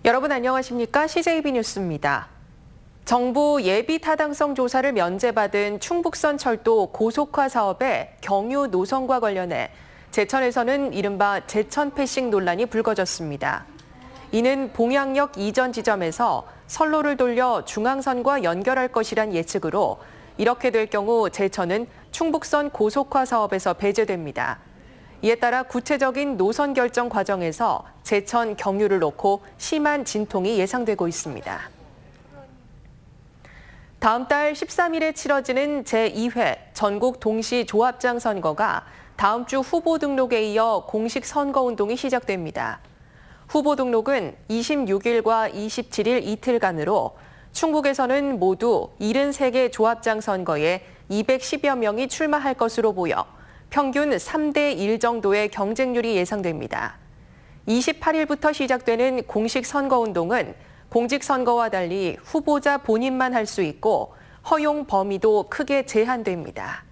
여러분 안녕하십니까? CJB 뉴스입니다. 정부 예비 타당성 조사를 면제받은 충북선 철도 고속화 사업의 경유 노선과 관련해 제천에서는 이른바 제천 패싱 논란이 불거졌습니다. 이는 봉양역 이전 지점에서 선로를 돌려 중앙선과 연결할 것이란 예측으로 이렇게 될 경우 제천은 충북선 고속화 사업에서 배제됩니다. 이에 따라 구체적인 노선 결정 과정에서 제천 경유를 놓고 심한 진통이 예상되고 있습니다. 다음 달 13일에 치러지는 제2회 전국 동시 조합장 선거가 다음 주 후보 등록에 이어 공식 선거운동이 시작됩니다. 후보 등록은 26일과 27일 이틀간으로 충북에서는 모두 73개 조합장 선거에 210여 명이 출마할 것으로 보여 평균 3대 1 정도의 경쟁률이 예상됩니다. 28일부터 시작되는 공식 선거운동은 공직선거와 달리 후보자 본인만 할 수 있고 허용 범위도 크게 제한됩니다.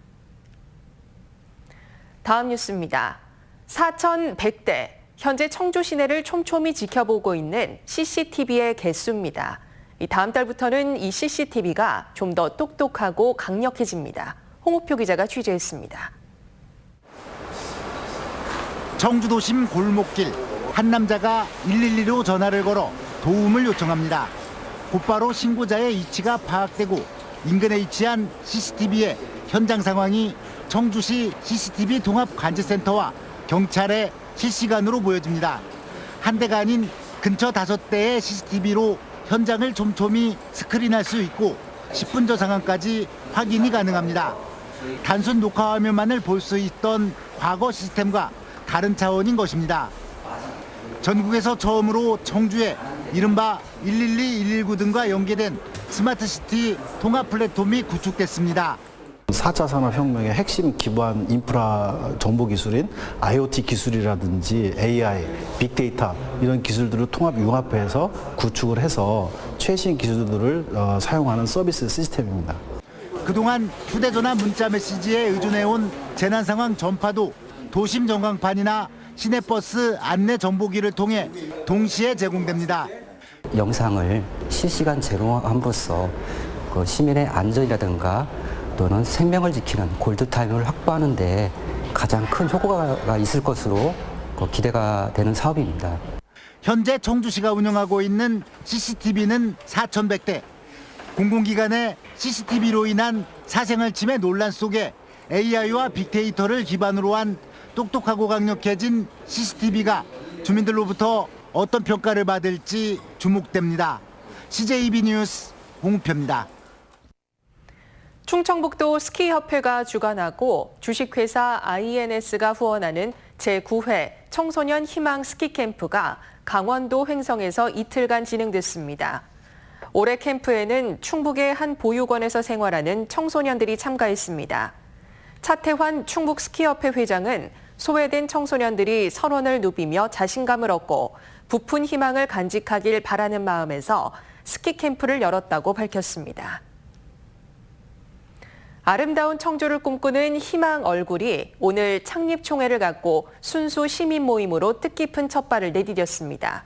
다음 뉴스입니다. 4,100대, 현재 청주 시내를 촘촘히 지켜보고 있는 CCTV의 개수입니다. 다음 달부터는 이 CCTV가 좀 더 똑똑하고 강력해집니다. 홍우표 기자가 취재했습니다. 청주 도심 골목길, 한 남자가 112로 전화를 걸어 도움을 요청합니다. 곧바로 신고자의 위치가 파악되고 인근에 위치한 CCTV의 현장 상황이 청주시 CCTV 통합관제센터와 경찰에 실시간으로 보여집니다. 한 대가 아닌 근처 5대의 CCTV로 현장을 촘촘히 스크린할 수 있고 10분 전 상황까지 확인이 가능합니다. 단순 녹화 화면만을 볼 수 있던 과거 시스템과 다른 차원인 것입니다. 전국에서 처음으로 청주에 이른바 112, 119 등과 연계된 스마트시티 통합 플랫폼이 구축됐습니다. 4차 산업혁명의 핵심 기반 인프라 정보 기술인 IoT 기술이라든지 AI, 빅데이터 이런 기술들을 통합 융합해서 구축을 해서 최신 기술들을 사용하는 서비스 시스템입니다. 그동안 휴대전화 문자 메시지에 의존해온 재난 상황 전파도 도심 전광판이나 시내버스 안내 정보기를 통해 동시에 제공됩니다. 영상을 실시간 제공함으로써 그 시민의 안전이라든가 또는 생명을 지키는 골드타임을 확보하는 데 가장 큰 효과가 있을 것으로 기대가 되는 사업입니다. 현재 청주시가 운영하고 있는 CCTV는 4,100대. 공공기관의 CCTV로 인한 사생활 침해 논란 속에 AI와 빅데이터를 기반으로 한 똑똑하고 강력해진 CCTV가 주민들로부터 어떤 평가를 받을지 주목됩니다. CJB 뉴스 홍우표입니다. 충청북도 스키협회가 주관하고 주식회사 INS가 후원하는 제9회 청소년 희망 스키캠프가 강원도 횡성에서 이틀간 진행됐습니다. 올해 캠프에는 충북의 한 보육원에서 생활하는 청소년들이 참가했습니다. 차태환 충북스키협회 회장은 소외된 청소년들이 선원을 누비며 자신감을 얻고 부푼 희망을 간직하길 바라는 마음에서 스키캠프를 열었다고 밝혔습니다. 아름다운 청주를 꿈꾸는 희망 얼굴이 오늘 창립총회를 갖고 순수 시민 모임으로 뜻깊은 첫발을 내디뎠습니다.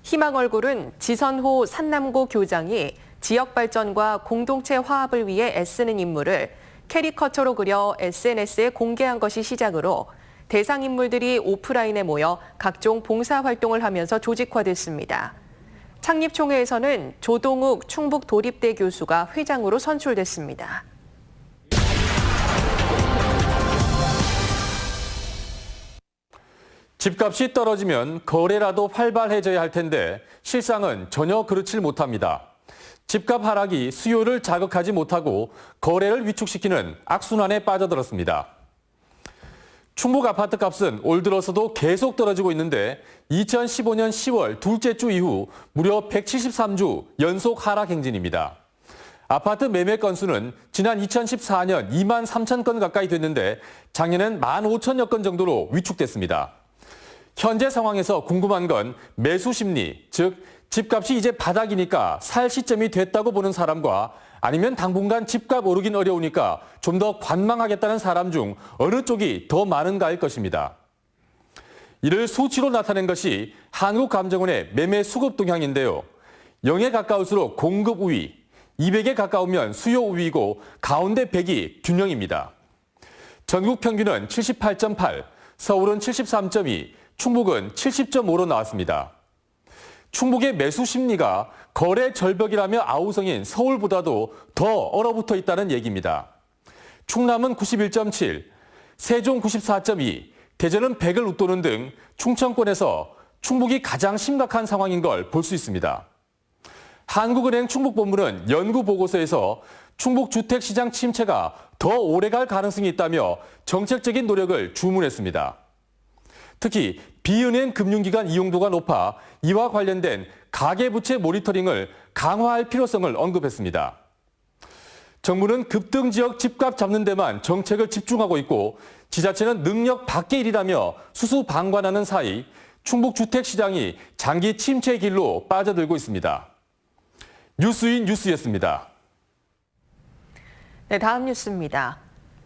희망 얼굴은 지선호 산남고 교장이 지역 발전과 공동체 화합을 위해 애쓰는 인물을 캐리커처로 그려 SNS에 공개한 것이 시작으로 대상 인물들이 오프라인에 모여 각종 봉사활동을 하면서 조직화됐습니다. 창립총회에서는 조동욱 충북도립대 교수가 회장으로 선출됐습니다. 집값이 떨어지면 거래라도 활발해져야 할 텐데 실상은 전혀 그렇지 못합니다. 집값 하락이 수요를 자극하지 못하고 거래를 위축시키는 악순환에 빠져들었습니다. 충북 아파트 값은 올 들어서도 계속 떨어지고 있는데 2015년 10월 둘째 주 이후 무려 173주 연속 하락 행진입니다. 아파트 매매 건수는 지난 2014년 2만 3천 건 가까이 됐는데 작년엔 1만 5천여 건 정도로 위축됐습니다. 현재 상황에서 궁금한 건 매수 심리, 즉 집값이 이제 바닥이니까 살 시점이 됐다고 보는 사람과 아니면 당분간 집값 오르긴 어려우니까 좀 더 관망하겠다는 사람 중 어느 쪽이 더 많은가일 것입니다. 이를 수치로 나타낸 것이 한국감정원의 매매 수급 동향인데요. 0에 가까울수록 공급 우위, 200에 가까우면 수요 우위이고 가운데 100이 균형입니다. 전국 평균은 78.8, 서울은 73.2, 충북은 70.5로 나왔습니다. 충북의 매수 심리가 거래 절벽이라며 아우성인 서울보다도 더 얼어붙어 있다는 얘기입니다. 충남은 91.7, 세종 94.2, 대전은 100을 웃도는 등 충청권에서 충북이 가장 심각한 상황인 걸 볼 수 있습니다. 한국은행 충북본부는 연구 보고서에서 충북 주택시장 침체가 더 오래갈 가능성이 있다며 정책적인 노력을 주문했습니다. 특히 비은행 금융기관 이용도가 높아 이와 관련된 가계부채 모니터링을 강화할 필요성을 언급했습니다. 정부는 급등 지역 집값 잡는 데만 정책을 집중하고 있고 지자체는 능력 밖의 일이라며 수수방관하는 사이 충북 주택시장이 장기 침체 길로 빠져들고 있습니다. 뉴스인 뉴스였습니다. 네, 다음 뉴스입니다.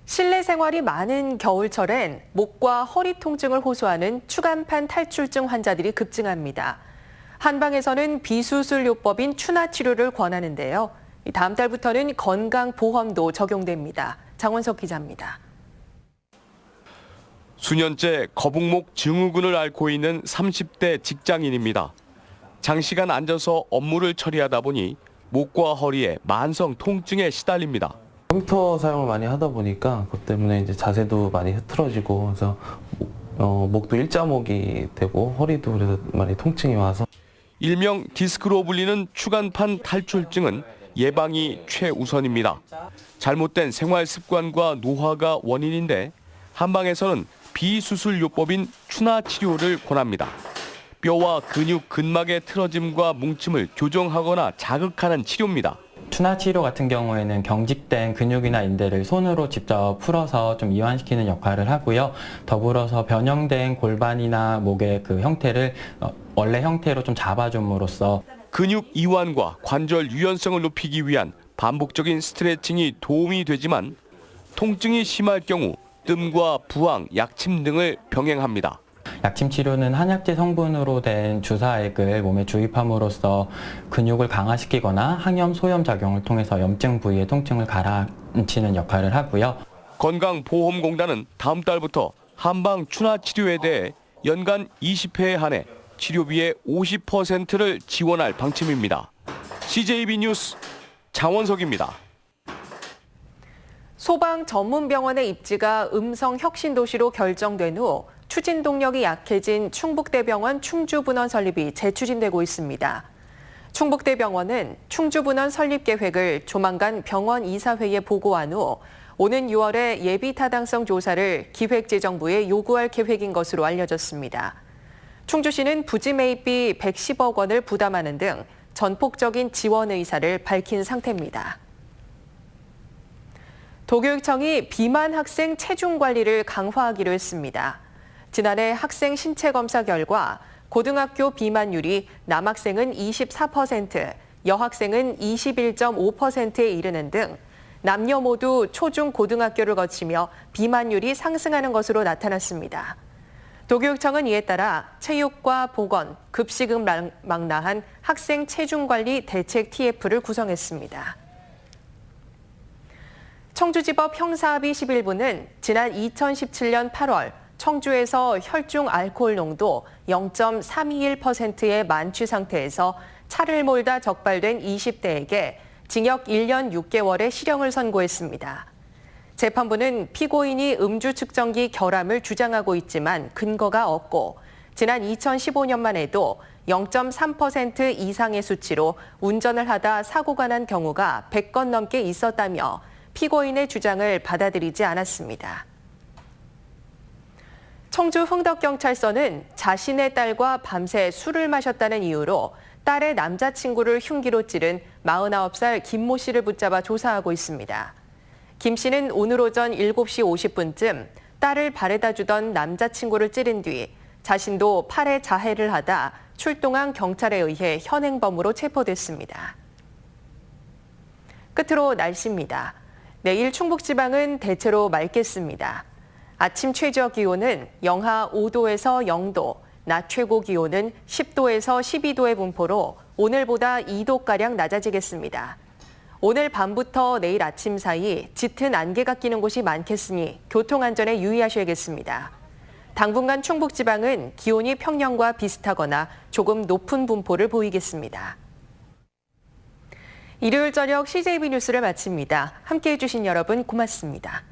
실내 생활이 많은 겨울철엔 목과 허리 통증을 호소하는 추간판 탈출증 환자들이 급증합니다. 한방에서는 비수술요법인 추나 치료를 권하는데요. 다음 달부터는 건강보험도 적용됩니다. 장원석 기자입니다. 수년째 거북목 증후군을 앓고 있는 30대 직장인입니다. 장시간 앉아서 업무를 처리하다 보니 목과 허리에 만성 통증에 시달립니다. 컴퓨터 사용을 많이 하다 보니까 그것 때문에 이제 자세도 많이 흐트러지고 그래서 목도 일자목이 되고 허리도 그래서 많이 통증이 와서 일명 디스크로 불리는 추간판 탈출증은 예방이 최우선입니다. 잘못된 생활 습관과 노화가 원인인데 한방에서는 비수술요법인 추나 치료를 권합니다. 뼈와 근육, 근막의 틀어짐과 뭉침을 교정하거나 자극하는 치료입니다. 추나 치료 같은 경우에는 경직된 근육이나 인대를 손으로 직접 풀어서 좀 이완시키는 역할을 하고요. 더불어서 변형된 골반이나 목의 그 형태를 원래 형태로 좀 잡아줌으로써 근육 이완과 관절 유연성을 높이기 위한 반복적인 스트레칭이 도움이 되지만 통증이 심할 경우 뜸과 부항, 약침 등을 병행합니다. 약침 치료는 한약재 성분으로 된 주사액을 몸에 주입함으로써 근육을 강화시키거나 항염, 소염 작용을 통해서 염증 부위의 통증을 가라앉히는 역할을 하고요. 건강보험공단은 다음 달부터 한방 추나 치료에 대해 연간 20회에 한해 치료비의 50%를 지원할 방침입니다. CJB 뉴스 장원석입니다. 소방 전문병원의 입지가 음성 혁신도시로 결정된 후 추진 동력이 약해진 충북대병원 충주분원 설립이 재추진되고 있습니다. 충북대병원은 충주분원 설립 계획을 조만간 병원 이사회에 보고한 후 오는 6월에 예비 타당성 조사를 기획재정부에 요구할 계획인 것으로 알려졌습니다. 충주시는 부지 매입비 110억 원을 부담하는 등 전폭적인 지원 의사를 밝힌 상태입니다. 도교육청이 비만 학생 체중 관리를 강화하기로 했습니다. 지난해 학생 신체 검사 결과 고등학교 비만율이 남학생은 24%, 여학생은 21.5%에 이르는 등 남녀 모두 초중 고등학교를 거치며 비만율이 상승하는 것으로 나타났습니다. 도교육청은 이에 따라 체육과 보건, 급식을 망라한 학생 체중 관리 대책 TF를 구성했습니다. 청주지법 형사합의 11부는 지난 2017년 8월 청주에서 혈중 알코올 농도 0.321%의 만취 상태에서 차를 몰다 적발된 20대에게 징역 1년 6개월의 실형을 선고했습니다. 재판부는 피고인이 음주 측정기 결함을 주장하고 있지만 근거가 없고 지난 2015년만 해도 0.3% 이상의 수치로 운전을 하다 사고가 난 경우가 100건 넘게 있었다며 피고인의 주장을 받아들이지 않았습니다. 청주 흥덕경찰서는 자신의 딸과 밤새 술을 마셨다는 이유로 딸의 남자친구를 흉기로 찌른 49살 김모 씨를 붙잡아 조사하고 있습니다. 김 씨는 오늘 오전 7시 50분쯤 딸을 바래다 주던 남자친구를 찌른 뒤 자신도 팔에 자해를 하다 출동한 경찰에 의해 현행범으로 체포됐습니다. 끝으로 날씨입니다. 내일 충북지방은 대체로 맑겠습니다. 아침 최저 기온은 영하 5도에서 0도, 낮 최고 기온은 10도에서 12도의 분포로 오늘보다 2도가량 낮아지겠습니다. 오늘 밤부터 내일 아침 사이 짙은 안개가 끼는 곳이 많겠으니 교통안전에 유의하셔야겠습니다. 당분간 충북지방은 기온이 평년과 비슷하거나 조금 높은 분포를 보이겠습니다. 일요일 저녁 CJB 뉴스를 마칩니다. 함께해 주신 여러분 고맙습니다.